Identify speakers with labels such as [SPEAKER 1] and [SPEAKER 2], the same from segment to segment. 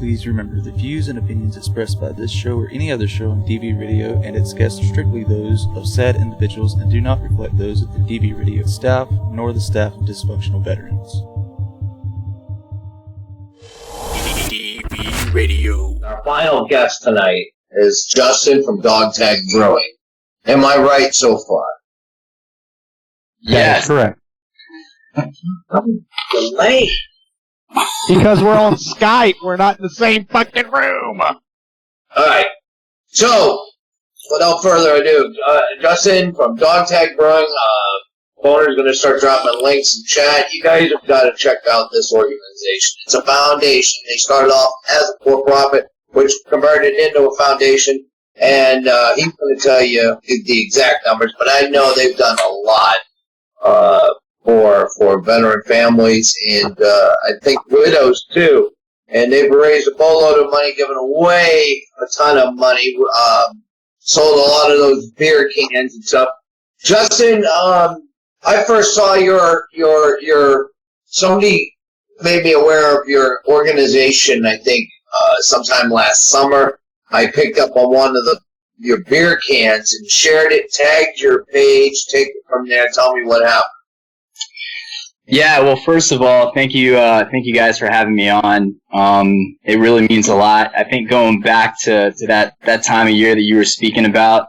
[SPEAKER 1] Please remember, the views and opinions expressed by this show or any other show on DV Radio and its guests are strictly those of said individuals and do not reflect those of the DV Radio staff nor the staff of Dysfunctional Veterans.
[SPEAKER 2] DV Radio.
[SPEAKER 3] Our final guest tonight is Justin from Tag Brewing. Am I right so far?
[SPEAKER 4] Yes, correct.
[SPEAKER 3] Delay.
[SPEAKER 4] Because we're on Skype, we're not in the same fucking room.
[SPEAKER 3] Alright, so, without further ado, Justin from Tag Brewing, owner's going to start dropping links in chat. You guys have got to check out this organization. It's a foundation. They started off as a for-profit, which converted into a foundation, and he's going to tell you the exact numbers, but I know they've done a lot for veteran families, and I think widows too. And they've raised a boatload of money, given away a ton of money, sold a lot of those beer cans and stuff. Justin, I first saw your somebody made me aware of your organization, I think, sometime last summer. I picked up on one of your beer cans and shared it, tagged your page, take it from there, tell me what happened.
[SPEAKER 5] Yeah, well, first of all, thank you guys for having me on. It really means a lot. I think going back to that time of year that you were speaking about,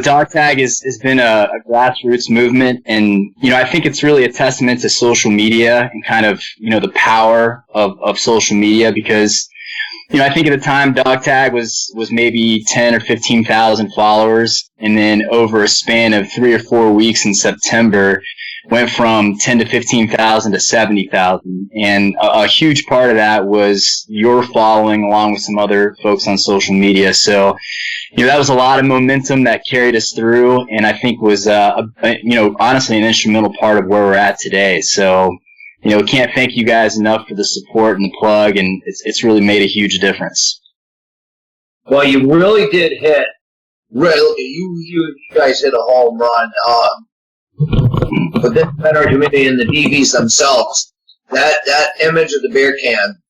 [SPEAKER 5] Dog Tag has been a grassroots movement, and, I think it's really a testament to social media and kind of, the power of social media, because, I think at the time Dog Tag was maybe 10 or 15,000 followers, and then over a span of 3 or 4 weeks in September, went from 10 to 15,000 to 70,000. And a huge part of that was your following along with some other folks on social media. So, that was a lot of momentum that carried us through, and I think was, honestly an instrumental part of where we're at today. So, can't thank you guys enough for the support and the plug, and it's really made a huge difference.
[SPEAKER 3] Well, you really did hit, you guys hit a home run. But this veteran community and the DVs themselves, that image of the beer can,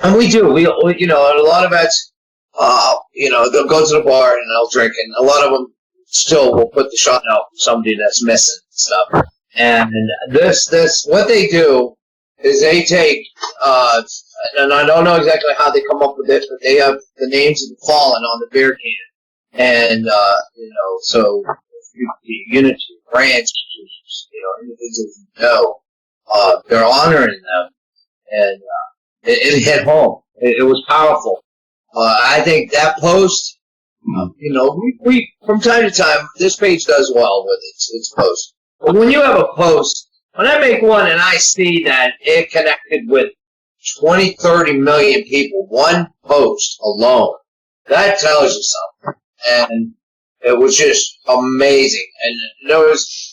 [SPEAKER 3] and we do, a lot of vets, they'll go to the bar and they'll drink, and a lot of them still will put the shot out for somebody that's missing and stuff. And this, what they do is they take, and I don't know exactly how they come up with it, but they have the names of the fallen on the beer can, and so Unity, Branch, individuals they're honoring them, and it hit home. It was powerful. I think that post, we from time to time, this page does well with its post. But when you have a post, when I make one and I see that it connected with 20, 30 million people, one post alone, that tells you something. And it was just amazing. And there was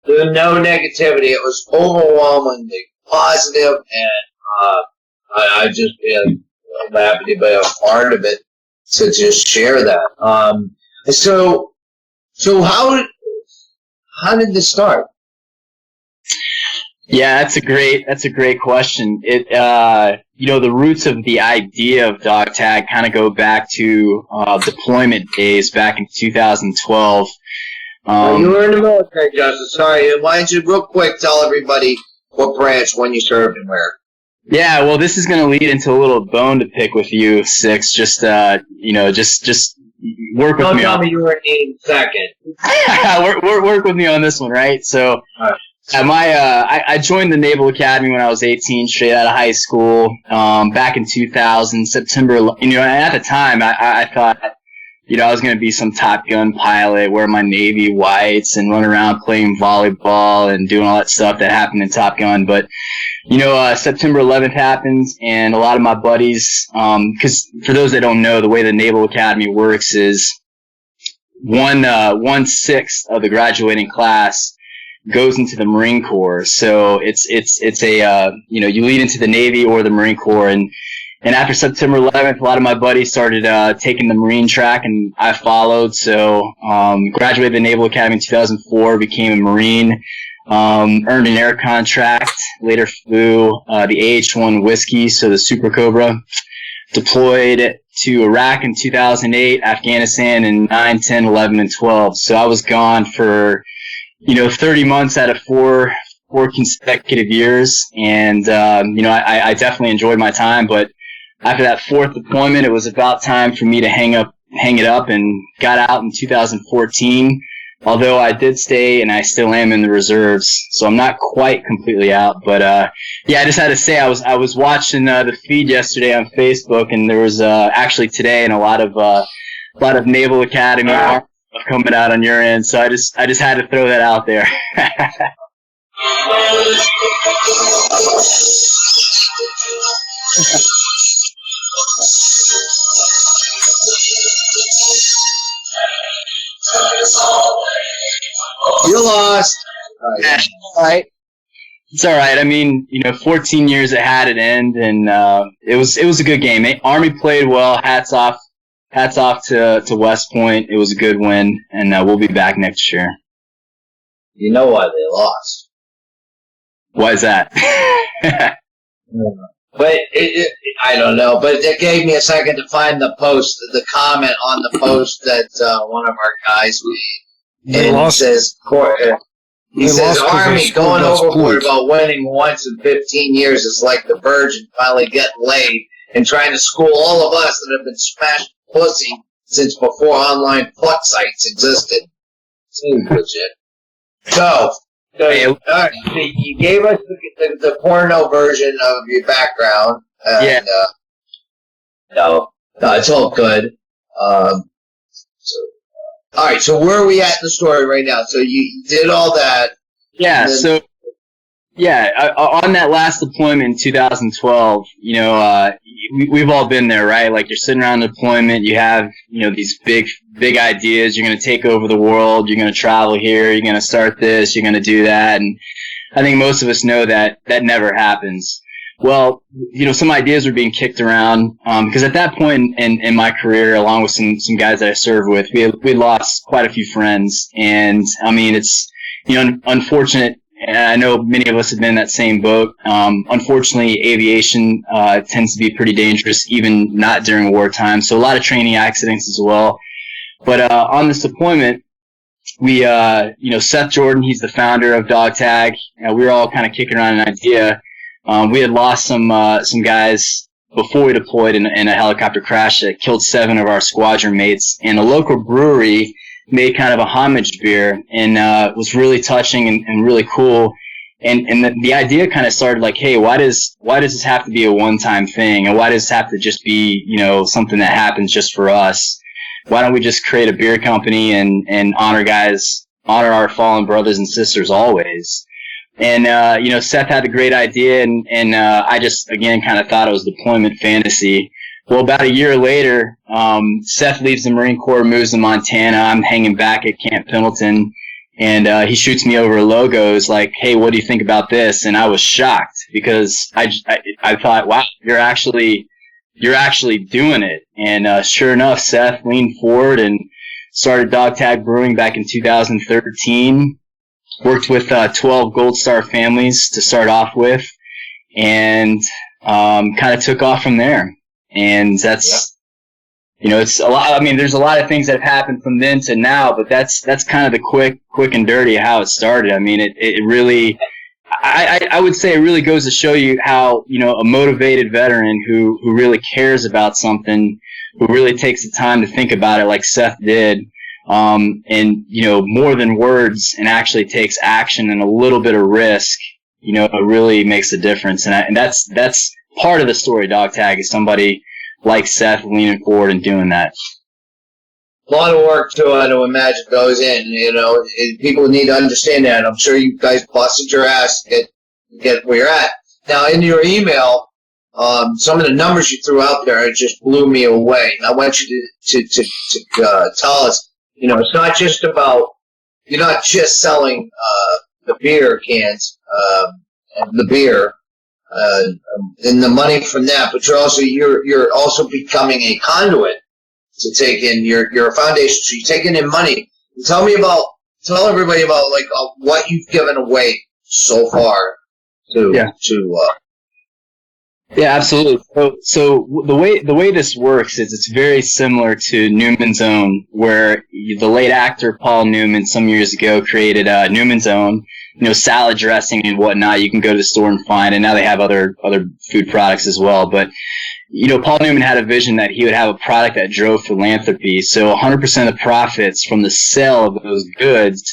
[SPEAKER 3] no negativity. It was overwhelmingly positive, and I just I'm happy to be a part of it, to just share that. So how did this start?
[SPEAKER 5] Yeah, that's a great question. It, the roots of the idea of Dog Tag kind of go back to deployment days back in 2012.
[SPEAKER 3] You were in the military, Justin. Sorry, why don't you real quick tell everybody what branch, when you served, and where?
[SPEAKER 5] Yeah, well, this is going to lead into a little bone to pick with you, Six. Just work with me.
[SPEAKER 3] Don't tell me you were in 2nd.
[SPEAKER 5] work with me on this one, right? So, I joined the Naval Academy when I was 18, straight out of high school, back in 2000, September. At the time, I thought, I was going to be some Top Gun pilot, wear my Navy whites, and run around playing volleyball and doing all that stuff that happened in Top Gun. But, September 11th happens, and a lot of my buddies, because for those that don't know, the way the Naval Academy works is 1/6 of the graduating class goes into the Marine Corps. So it's a, you lead into the Navy or the Marine Corps, and after September 11th, a lot of my buddies started taking the Marine track, and I followed. So graduated the Naval Academy in 2004, became a Marine, earned an air contract, later flew the AH-1 Whiskey, so the Super Cobra. deployed to Iraq in 2008, Afghanistan in 9, 10, 11, and 12. So I was gone for, 30 months out of four consecutive years. And, I definitely enjoyed my time. But after that fourth deployment, it was about time for me to hang it up, and got out in 2014. Although I did stay, and I still am in the reserves, so I'm not quite completely out. But I just had to say I was watching the feed yesterday on Facebook, and there was actually today, and a lot of Naval Academy stuff coming out on your end. So I just had to throw that out there.
[SPEAKER 3] You lost.
[SPEAKER 5] All right. It's all right. I mean, 14 years it had an end, and it was a good game. Army played well. Hats off to West Point. It was a good win, and we'll be back next year.
[SPEAKER 3] You know why they lost?
[SPEAKER 5] Why is that?
[SPEAKER 3] But I don't know. But it gave me a second to find the comment on the post that one of our guys made. And he says, Army going overboard about winning once in 15 years is like the virgin finally getting laid and trying to school all of us that have been smashed pussy since before online fuck sites existed. Seems legit. So, you gave us the porno version of your background. And, no, it's all good. All right, so where are we at in the story right now? So you did all that.
[SPEAKER 5] Yeah, on that last deployment in 2012, we've all been there, right? Like, you're sitting around deployment, you have, these big ideas. You're going to take over the world. You're going to travel here. You're going to start this. You're going to do that. And I think most of us know that never happens. Well, some ideas were being kicked around, because at that point in my career, along with some guys that I served with, we lost quite a few friends. And I mean, it's, unfortunate. And I know many of us have been in that same boat. Unfortunately, aviation, tends to be pretty dangerous, even not during wartime. So a lot of training accidents as well. But, on this deployment, we, Seth Jordan, he's the founder of Dog Tag. We were all kind of kicking around an idea. We had lost some guys before we deployed in a helicopter crash that killed 7 of our squadron mates. And a local brewery made kind of a homage beer, and it was really touching and really cool. And the idea kind of started like, hey, why does this have to be a one-time thing? And why does this have to just be, something that happens just for us? Why don't we just create a beer company and honor our fallen brothers and sisters always? And, Seth had a great idea, and I just, again, kind of thought it was deployment fantasy. Well, about a year later, Seth leaves the Marine Corps, moves to Montana. I'm hanging back at Camp Pendleton, and he shoots me over logos like, hey, what do you think about this? And I was shocked, because I thought, wow, you're actually doing it. And sure enough, Seth leaned forward and started Dog Tag Brewing back in 2013. Worked with 12 Gold Star families to start off with, and kind of took off from there. And that's, it's a lot. I mean, there's a lot of things that have happened from then to now, but that's kind of the quick and dirty how it started. I mean, it really, I would say it really goes to show you how, a motivated veteran who really cares about something, who really takes the time to think about it like Seth did, and, more than words, and actually takes action and a little bit of risk, it really makes a difference. And that's part of the story, Dog Tag, is somebody like Seth leaning forward and doing that.
[SPEAKER 3] A lot of work to imagine goes in, people need to understand that. I'm sure you guys busted your ass to get where you're at. Now, in your email, some of the numbers you threw out there, it just blew me away. And I want you to tell us, it's not just about, you're not just selling the beer cans, and the beer, and the money from that, but you're also becoming a conduit to take in your foundation. So you're taking in money. Tell everybody about what you've given away so far to
[SPEAKER 5] Yeah, absolutely. So the way this works is it's very similar to Newman's Own, where the late actor Paul Newman some years ago created Newman's Own, salad dressing and whatnot. You can go to the store and find, and now they have other food products as well. But Paul Newman had a vision that he would have a product that drove philanthropy. So 100% of the profits from the sale of those goods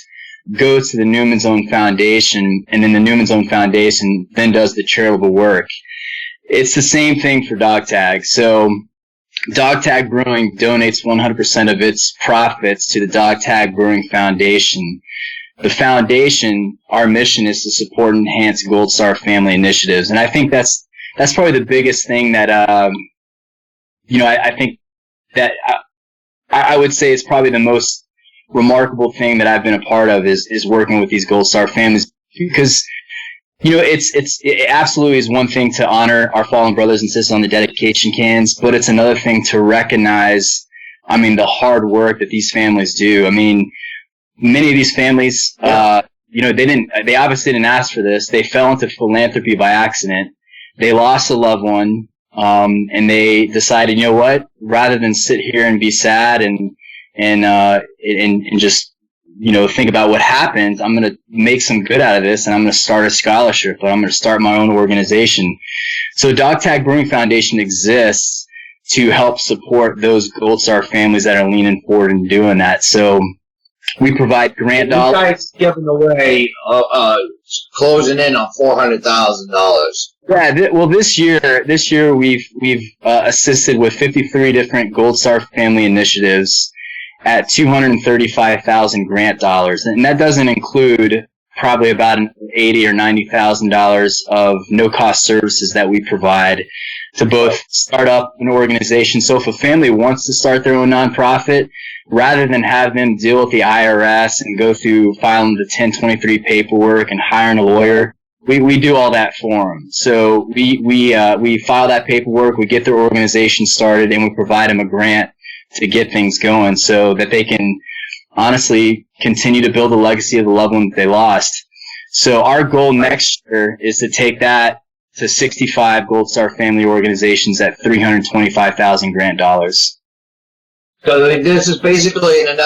[SPEAKER 5] go to the Newman's Own Foundation, and then the Newman's Own Foundation then does the charitable work. It's the same thing for Dog Tag. So Dog Tag Brewing donates 100% of its profits to the Dog Tag Brewing Foundation. The foundation, our mission is to support and enhance Gold Star family initiatives. And I think that's probably the biggest thing that, I think that I would say is probably the most remarkable thing that I've been a part of is working with these Gold Star families, because it absolutely is one thing to honor our fallen brothers and sisters on the dedication cans, but it's another thing to recognize, the hard work that these families do. Many of these families, they obviously didn't ask for this. They fell into philanthropy by accident. They lost a loved one, and they decided, rather than sit here and be sad and just think about what happened, I'm going to make some good out of this, and I'm going to start a scholarship, but I'm going to start my own organization. So Dog Tag Brewing Foundation exists to help support those Gold Star families that are leaning forward and doing that. So we provide grant dollars.
[SPEAKER 3] You guys giving away, closing in on $400,000.
[SPEAKER 5] Yeah, well, this year we've assisted with 53 different Gold Star family initiatives at $235,000 grant dollars, and that doesn't include probably about $80,000 or $90,000 of no-cost services that we provide to both start up an organization. So if a family wants to start their own nonprofit, rather than have them deal with the IRS and go through filing the 1023 paperwork and hiring a lawyer, we do all that for them. So we file that paperwork, we get their organization started, and we provide them a grant to get things going so that they can honestly continue to build the legacy of the loved one that they lost. So our goal next year is to take that to 65 Gold Star family organizations at $325,000 grant dollars.
[SPEAKER 3] So this is basically, in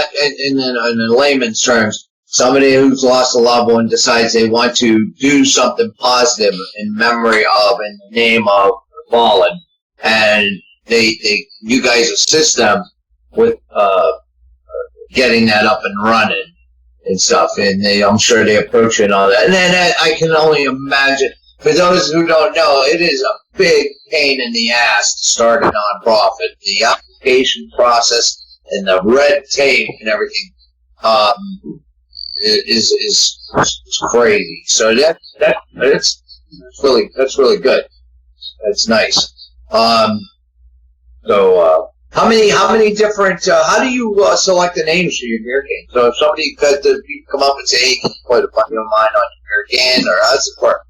[SPEAKER 3] layman's terms, somebody who's lost a loved one decides they want to do something positive in memory of, in the name of the fallen, and you guys assist them with getting that up and running and stuff, and I'm sure they approach it and all that. And then I can only imagine, for those who don't know, it is a big pain in the ass to start a nonprofit. The application process and the red tape and everything is crazy. So that's really good. That's nice. How many different, how do you select the names for your beer can? So if somebody could come up and say, hey, can you put a buddy of mine on your beer can, or how does it work?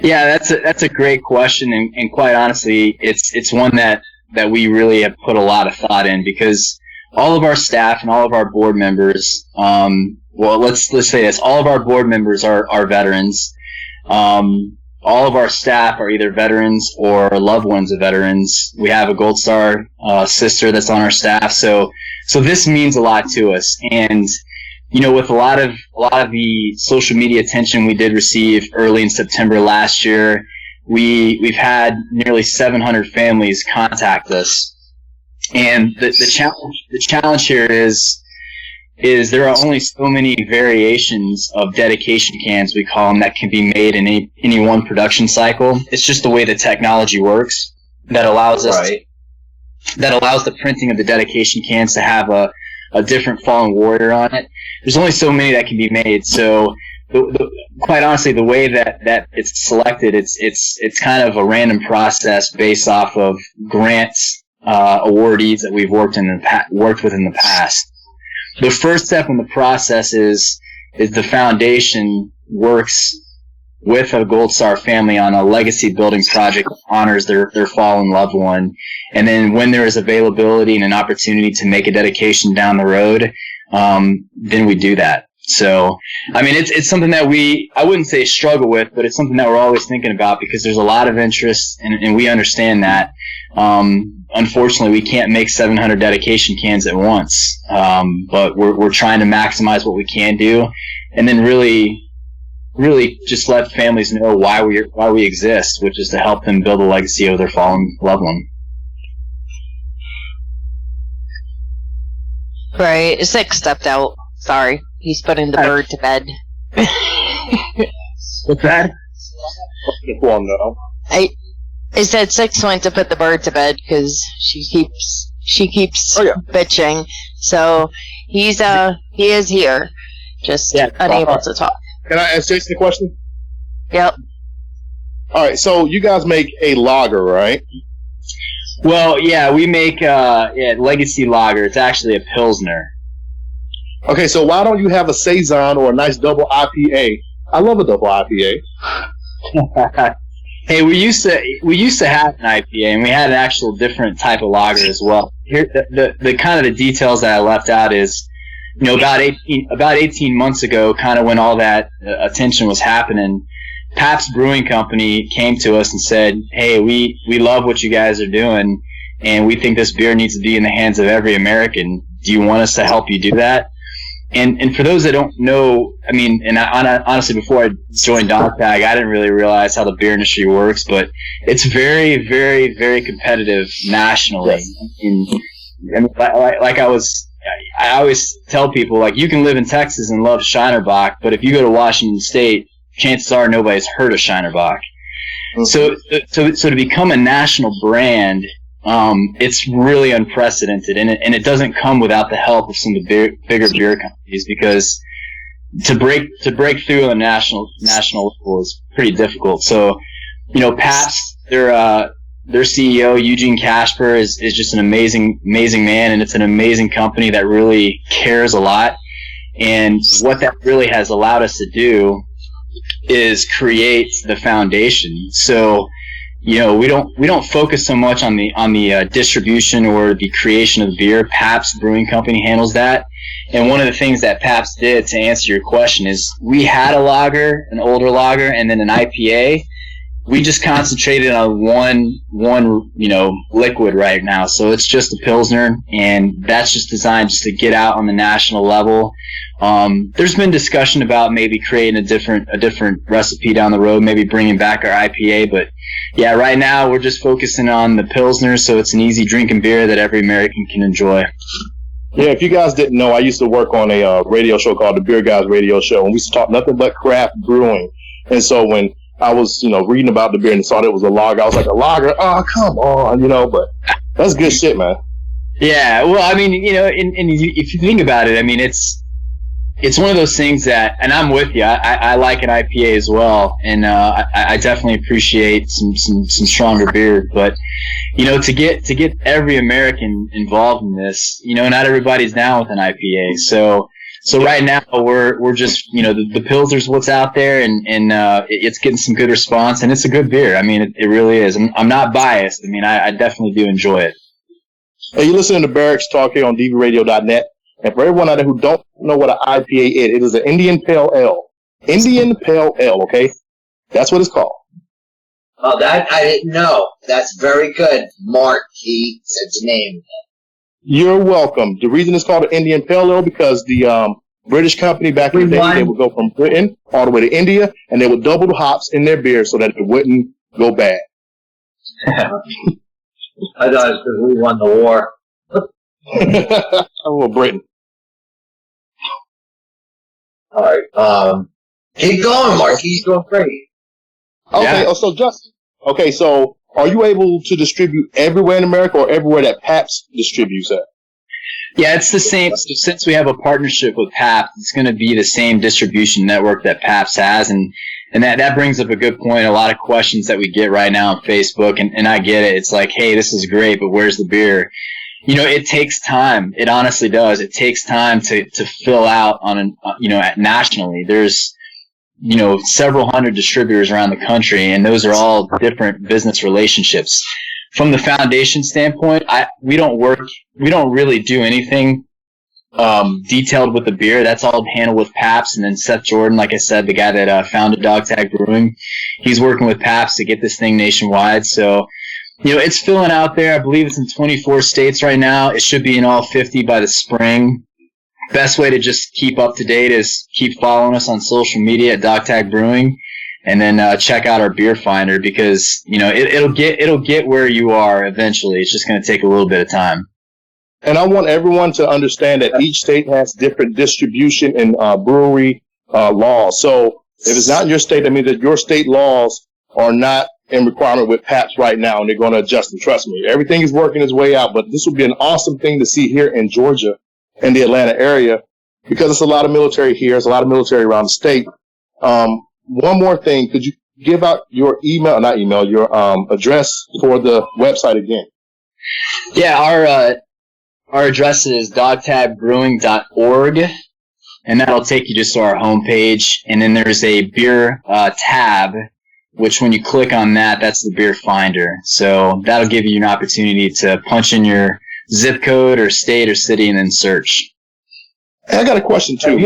[SPEAKER 5] Yeah, that's a great question, and quite honestly, it's one that we really have put a lot of thought in, because all of our staff and all of our board members, let's say this, all of our board members are veterans. All of our staff are either veterans or loved ones of veterans. We have a Gold Star sister that's on our staff, so this means a lot to us. And with a lot of the social media attention we did receive early in September last year, we've had nearly 700 families contact us. And the challenge here is there are only so many variations of dedication cans, we call them, that can be made in any one production cycle. It's just the way the technology works that allows us that allows the printing of the dedication cans to have a different fallen warrior on it. There's only so many that can be made. So quite honestly, the way that it's selected, it's kind of a random process based off of grants awardees that we've worked with in the past. The first step in the process is the foundation works with a Gold Star family on a legacy building project that honors their fallen loved one. And then when there is availability and an opportunity to make a dedication down the road, then we do that. So, I mean, it's something that I wouldn't say struggle with, but it's something that we're always thinking about because there's a lot of interest, and we understand that. Unfortunately, we can't make 700 dedication cans at once, but we're trying to maximize what we can do, and then really just let families know why we exist, which is to help them build a legacy of their fallen loved one.
[SPEAKER 2] Right. Six stepped out. Sorry. He's putting the bird to bed.
[SPEAKER 5] What's that?
[SPEAKER 2] I said Six went to put the bird to bed because she keeps bitching. So he is here, just unable to talk.
[SPEAKER 6] Can I ask Jason a question?
[SPEAKER 2] Yep.
[SPEAKER 6] All right, so you guys make a lager, right?
[SPEAKER 5] Well, yeah, we make Legacy Lager. It's actually a Pilsner.
[SPEAKER 6] Okay, so why don't you have a Saison or a nice double IPA? I love a double IPA.
[SPEAKER 5] Hey, we used to have an IPA, and we had an actual different type of lager as well. Here, the kind of the details that I left out is, about 18 months ago, kind of when all that attention was happening, Pabst Brewing Company came to us and said, "Hey, we love what you guys are doing, and we think this beer needs to be in the hands of every American. Do you want us to help you do that?" And for those that don't know, I mean, and honestly, before I joined Dog Tag, I didn't really realize how the beer industry works, but it's very, very, very competitive nationally. I always tell people, like, you can live in Texas and love Shinerbach, but if you go to Washington State, chances are nobody's heard of Shinerbach. Mm-hmm. So to become a national brand, it's really unprecedented, and it doesn't come without the help of some of the bigger beer companies, because to break through on a national level is pretty difficult. So, Pabst, their CEO Eugene Casper is just an amazing man, and it's an amazing company that really cares a lot. And what that really has allowed us to do is create the foundation. So, we don't focus so much on the distribution or the creation of beer. Pabst Brewing Company handles that. And one of the things that Pabst did, to answer your question, is we had a lager, an older lager, and then an IPA. We just concentrated on one liquid right now. So it's just a Pilsner, and that's just designed just to get out on the national level. There's been discussion about maybe creating a different recipe down the road, maybe bringing back our IPA, but yeah, right now we're just focusing on the Pilsner, so it's an easy drinking beer that every American can enjoy.
[SPEAKER 6] Yeah, if you guys didn't know, I used to work on a radio show called the Beer Guys Radio Show, and we used to talk nothing but craft brewing. And so when I was, reading about the beer and saw that it was a lager, I was like, a lager? Oh, come on, but that's good shit, man.
[SPEAKER 5] Yeah, well, I mean, if you think about it, I mean, it's one of those things that, and I'm with you, I like an IPA as well, and I definitely appreciate some stronger beer, but, to get every American involved in this, not everybody's down with an IPA, so right now we're just, the Pilsner's what's out there, and it's getting some good response, and it's a good beer. I mean, it really is. I'm not biased. I mean, I definitely do enjoy it.
[SPEAKER 6] Hey, you're listening to Barracks Talk here on dvradio.net. And for everyone out there who don't know what an IPA is, it is an Indian Pale Ale. Indian Pale Ale, okay? That's what it's called.
[SPEAKER 3] Oh, that I didn't know. That's very good. Mark, he said his name.
[SPEAKER 6] You're welcome. The reason it's called an Indian Pale Ale because the British company back in the day, they would go from Britain all the way to India, and they would double the hops in their beer so that it wouldn't go bad.
[SPEAKER 3] I thought it was because we won the war.
[SPEAKER 6] Oh, Britain.
[SPEAKER 3] All right. Keep going, Mark. He's doing great.
[SPEAKER 6] Okay. Yeah. So Justin. Okay. So are you able to distribute everywhere in America or everywhere that Pabst distributes at?
[SPEAKER 5] Yeah, it's the same. So since we have a partnership with Pabst, it's going to be the same distribution network that Pabst has, and that brings up a good point. A lot of questions that we get right now on Facebook, and I get it. It's like, hey, this is great, but where's the beer? It takes time. It honestly does. It takes time to fill out nationally. There's, several hundred distributors around the country, and those are all different business relationships. From the foundation standpoint, we don't really do anything detailed with the beer. That's all handled with Pabst, and then Seth Jordan, like I said, the guy that founded Dog Tag Brewing, he's working with Pabst to get this thing nationwide. So, it's filling out there. I believe it's in 24 states right now. It should be in all 50 by the spring. Best way to just keep up to date is keep following us on social media at Dog Tag Brewing, and then check out our beer finder, because it'll get where you are eventually. It's just going to take a little bit of time.
[SPEAKER 6] And I want everyone to understand that each state has different distribution and brewery laws. So if it's not in your state, that means that your state laws are not in requirement with Pabst right now, and they're going to adjust them. Trust me, everything is working its way out. But this would be an awesome thing to see here in Georgia and the Atlanta area, because it's a lot of military here. There's a lot of military around the state. One more thing, could you give out your your address for the website again?
[SPEAKER 5] Yeah, our address is dogtagbrewing.org, and that'll take you just to our homepage. And then there's a beer tab, which when you click on that, that's the beer finder. So that'll give you an opportunity to punch in your zip code or state or city and then search.
[SPEAKER 6] I got a question too.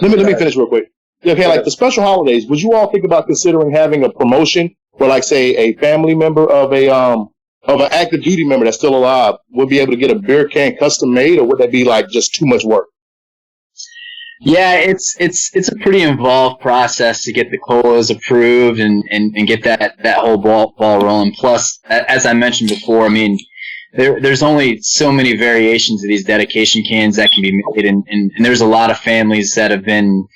[SPEAKER 6] Let me finish real quick. Okay, like the special holidays, would you all think about considering having a promotion where, like, say, a family member of an active duty member that's still alive would be able to get a beer can custom made, or would that be like just too much work?
[SPEAKER 5] Yeah, it's a pretty involved process to get the colas approved and get that whole ball rolling. Plus, as I mentioned before, I mean, there's only so many variations of these dedication cans that can be made, and there's a lot of families that have been,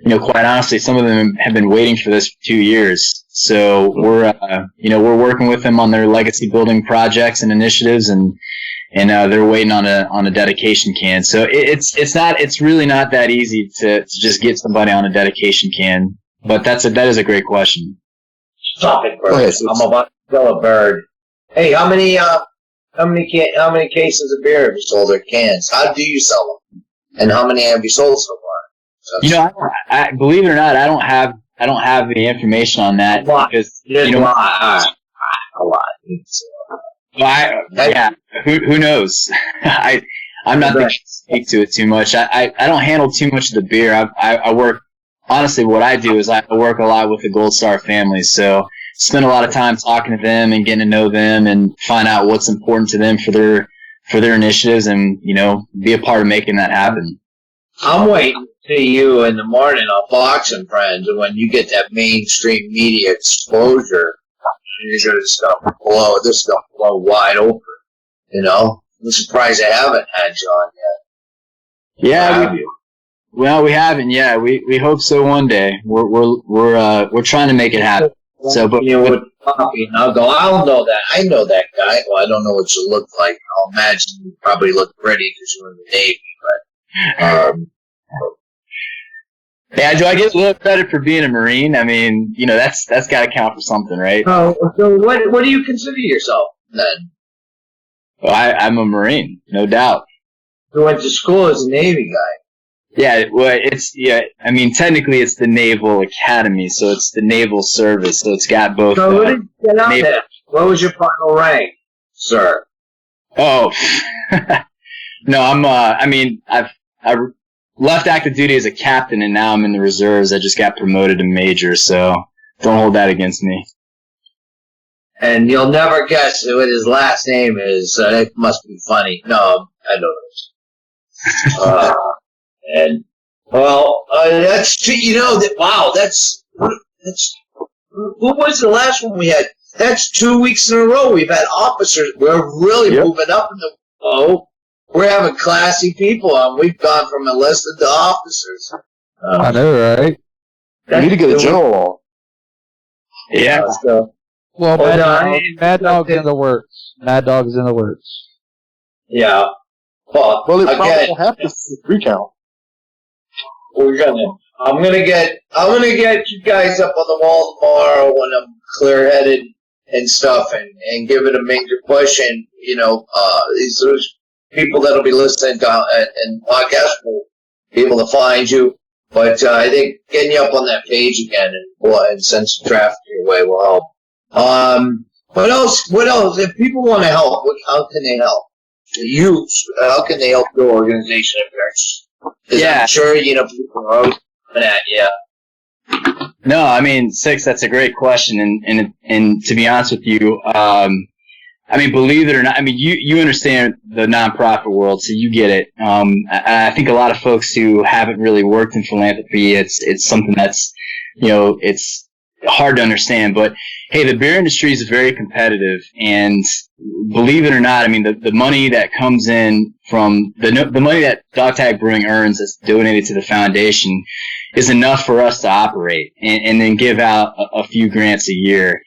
[SPEAKER 5] quite honestly, some of them have been waiting for this for 2 years. So we're working with them on their legacy building projects and initiatives, and they're waiting on a dedication can. So it's really not that easy to just get somebody on a dedication can. But that is a great question.
[SPEAKER 3] Stop it, bro. I'm about to kill a bird. Hey, how many cases of beer have you sold, or cans? How do you sell them? And how many have you sold so far?
[SPEAKER 5] I believe it or not, I don't have the information on that, because
[SPEAKER 3] a lot.
[SPEAKER 5] Who knows? I'm not going to speak to it too much. I don't handle too much of the beer. I work, honestly, what I do is I work a lot with the Gold Star family, so spend a lot of time talking to them and getting to know them and find out what's important to them for their initiatives, and be a part of making that happen.
[SPEAKER 3] I'm waiting to see you in the morning on Fox and Friends, and when you get that mainstream media exposure, you're going to this stuff blow wide open. I'm surprised I haven't had you on yet.
[SPEAKER 5] Yeah, we haven't. Yeah, we hope so one day. We're trying to make it happen. So, but
[SPEAKER 3] with coffee, and I'll know that. I know that guy. Well, I don't know what you look like. I'll imagine you probably look pretty because you're in the Navy, but.
[SPEAKER 5] Yeah, do I get a little credit for being a Marine? I mean, that's got to count for something, right?
[SPEAKER 3] Oh, so what do you consider yourself then?
[SPEAKER 5] Well, I'm a Marine, no doubt.
[SPEAKER 3] You went to school as a Navy guy.
[SPEAKER 5] Yeah, well, I mean, technically it's the Naval Academy, so it's the Naval Service, so it's got both.
[SPEAKER 3] So what did you get on there? What was your final rank, sir?
[SPEAKER 5] Oh, no, I left active duty as a captain, and now I'm in the reserves. I just got promoted to major, so don't hold that against me.
[SPEAKER 3] And you'll never guess what his last name is. It must be funny. No, I don't know. And that's wow. That's who was the last one we had? That's 2 weeks in a row we've had officers. We're really moving up in the we're having classy people on. We've gone from enlisted to officers.
[SPEAKER 4] I know, right?
[SPEAKER 6] We need to get a general on.
[SPEAKER 5] Yeah.
[SPEAKER 4] Well, Mad Dog's in the works. Mad Dog's in the works.
[SPEAKER 3] Yeah. Well,
[SPEAKER 6] it probably will have to recount.
[SPEAKER 3] I'm gonna get you guys up on the wall tomorrow when I'm clear-headed and stuff, and give it a major push. And these people that'll be listening to and podcasts will be able to find you. But I think getting you up on that page again and send some traffic your way will help. What else? If people want to help, how can they help? youth, how can they help your organization if they're?
[SPEAKER 5] Yeah.
[SPEAKER 3] I'm sure, people are always coming at you.
[SPEAKER 5] No, I mean, Six, that's a great question. And to be honest with you, I mean, believe it or not, I mean, you understand the nonprofit world, so you get it. I think a lot of folks who haven't really worked in philanthropy, it's something that's, it's hard to understand. But hey, the beer industry is very competitive, and believe it or not, I mean, the money that comes in from the money that Dog Tag Brewing earns that's donated to the foundation is enough for us to operate and then give out a few grants a year.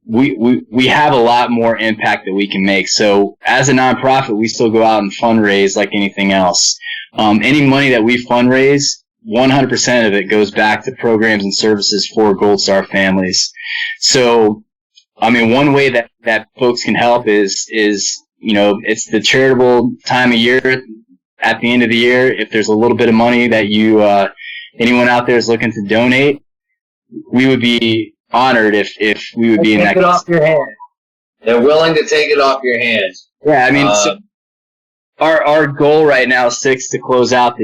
[SPEAKER 5] We have a lot more impact that we can make. So as a nonprofit, we still go out and fundraise like anything else. Any money that we fundraise, 100% of it goes back to programs and services for Gold Star families. So, I mean, one way that folks can help is, it's the charitable time of year at the end of the year. If there's a little bit of money that anyone out there is looking to donate, we would be honored if we would be in that.
[SPEAKER 3] Take it off your hands. They're willing to take it off your hands.
[SPEAKER 5] Yeah, I mean, so our goal right now, Six, to close out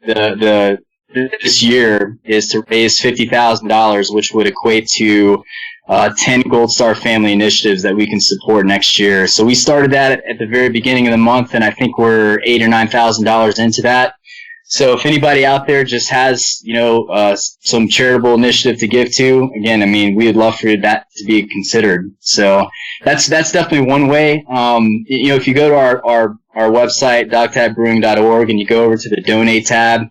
[SPEAKER 5] this year is to raise $50,000, which would equate to 10 Gold Star family initiatives that we can support next year. So we started that at the very beginning of the month, and I think we're $8,000 or $9,000 into that. So if anybody out there just has, some charitable initiative to give to, again, I mean, we would love for that to be considered. So that's definitely one way. If you go to our website, dogtagbrewing.org, and you go over to the donate tab,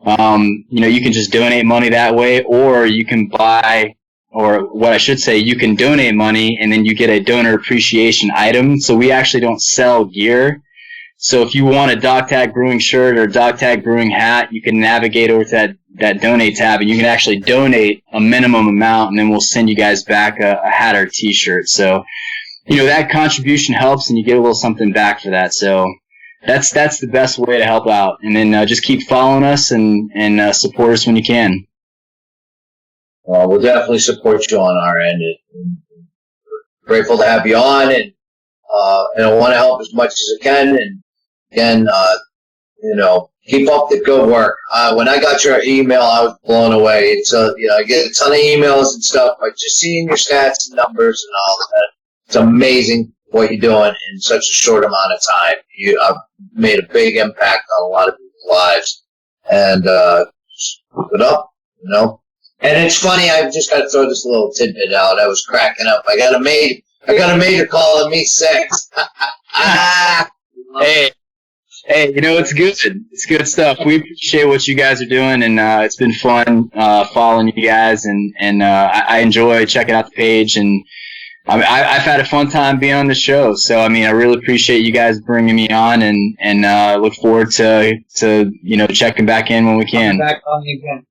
[SPEAKER 5] you can just donate money that way, or you can buy, or what I should say, you can donate money and then you get a donor appreciation item. So we actually don't sell gear. So if you want a Dog Tag Brewing shirt or a Dog Tag Brewing hat, you can navigate over to that donate tab, and you can actually donate a minimum amount, and then we'll send you guys back a hat or a t-shirt. So, that contribution helps, and you get a little something back for that. So that's the best way to help out. And then just keep following us and support us when you can.
[SPEAKER 3] Well, we'll definitely support you on our end. We're grateful to have you on, and I want to help as much as I can. And again, keep up the good work. When I got your email, I was blown away. It's I get a ton of emails and stuff, but just seeing your stats and numbers and all that, it's amazing what you're doing in such a short amount of time. You have made a big impact on a lot of people's lives, and keep it up, And it's funny. I've just got to throw this little tidbit out. I was cracking up. I got a major calling me Sex.
[SPEAKER 5] Hey, it's good. It's good stuff. We appreciate what you guys are doing, and it's been fun following you guys, and I enjoy checking out the page, and I've had a fun time being on the show. So, I mean, I really appreciate you guys bringing me on, and look forward to checking back in when we can.
[SPEAKER 3] Back on again.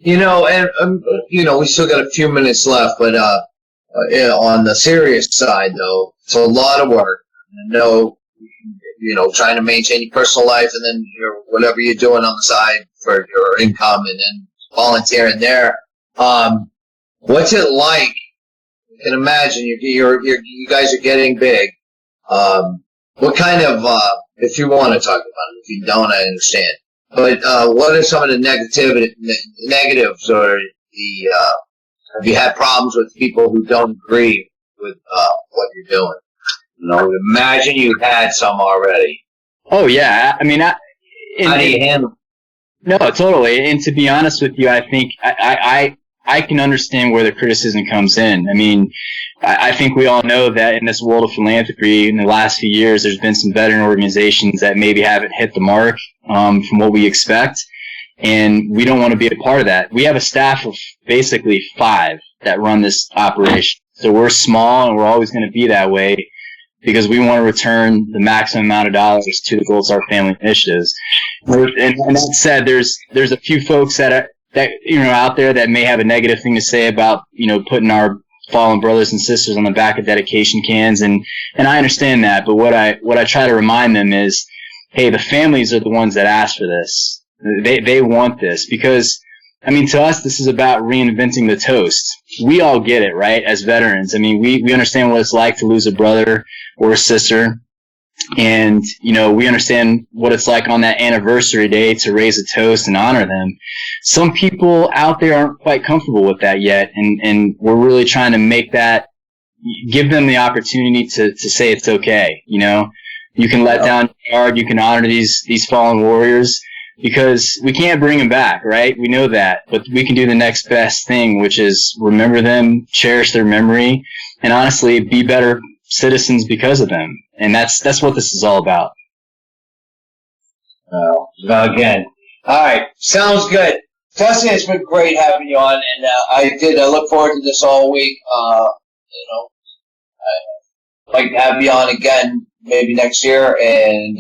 [SPEAKER 3] We still got a few minutes left, but on the serious side, though, it's a lot of work. Trying to maintain your personal life, and then whatever you're doing on the side for your income, and then volunteering there. What's it like? You can imagine you guys are getting big. What kind of, if you want to talk about it, if you don't, I understand. But what are some of the negatives, or have you had problems with people who don't agree with what you're doing? Imagine you had some already.
[SPEAKER 5] Oh yeah, I mean,
[SPEAKER 3] how do you handle it?
[SPEAKER 5] No, totally. And to be honest with you, I think I can understand where the criticism comes in. I mean, I think we all know that in this world of philanthropy, in the last few years, there's been some veteran organizations that maybe haven't hit the mark from what we expect, and we don't want to be a part of that. We have a staff of basically 5 that run this operation, so we're small, and we're always going to be that way, because we want to return the maximum amount of dollars to the Gold Star Family Initiatives. And that said, there's a few folks that out there that may have a negative thing to say about putting our fallen brothers and sisters on the back of dedication cans, and I understand that. But what I try to remind them is, hey, the families are the ones that asked for this. They want this, because I mean, to us, this is about reinventing the toast. We all get it, right? As veterans, I mean, we understand what it's like to lose a brother or a sister. And, we understand what it's like on that anniversary day to raise a toast and honor them. Some people out there aren't quite comfortable with that yet. And we're really trying to give them the opportunity to say it's okay. You can let down your guard. You can honor these fallen warriors, because we can't bring them back, right? We know that, but we can do the next best thing, which is remember them, cherish their memory, and honestly be better citizens because of them. And that's what this is all about.
[SPEAKER 3] Well, again. All right. Sounds good. Justin, it's been great having you on, and I look forward to this all week. I'd like to have you on again maybe next year, and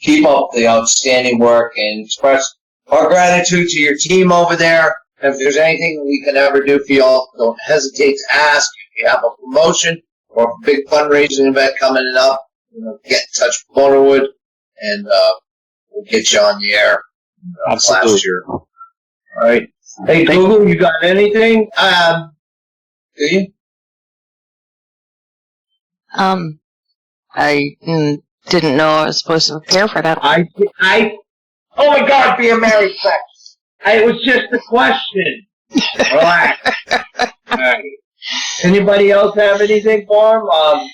[SPEAKER 3] keep up the outstanding work and express our gratitude to your team over there. If there's anything we can ever do for y'all, don't hesitate to ask. If you have a promotion or a big fundraising event coming up, get in touch with Motorwood, and we'll get you on the air.
[SPEAKER 5] Absolutely.
[SPEAKER 3] Last year. All right. Hey, Google, you got anything? Do you?
[SPEAKER 2] I didn't know I was supposed to prepare for that.
[SPEAKER 3] Oh my God, be a married sex. It was just a question. Relax. All right. Anybody else have anything for him?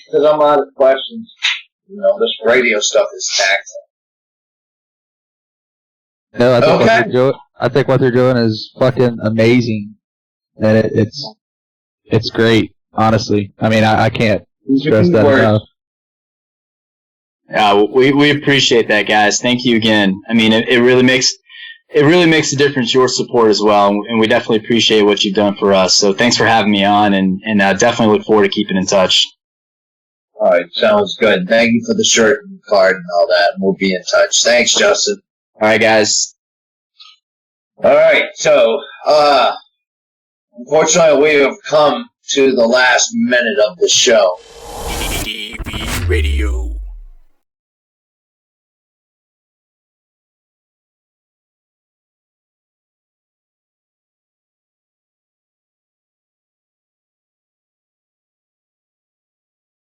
[SPEAKER 3] Because I'm out of questions. This radio stuff is taxing.
[SPEAKER 7] No, I think what they're doing is fucking amazing, and it's great. Honestly, I mean, I can't stress that enough.
[SPEAKER 5] Yeah, we appreciate that, guys. Thank you again. I mean, it really makes a difference, your support as well, and we definitely appreciate what you've done for us. So thanks for having me on, and definitely look forward to keeping in touch.
[SPEAKER 3] All right, sounds good. Thank you for the shirt and card and all that, and we'll be in touch. Thanks, Justin.
[SPEAKER 5] All right, guys.
[SPEAKER 3] All right, so unfortunately, we have come to the last minute of the show.
[SPEAKER 8] DV Radio.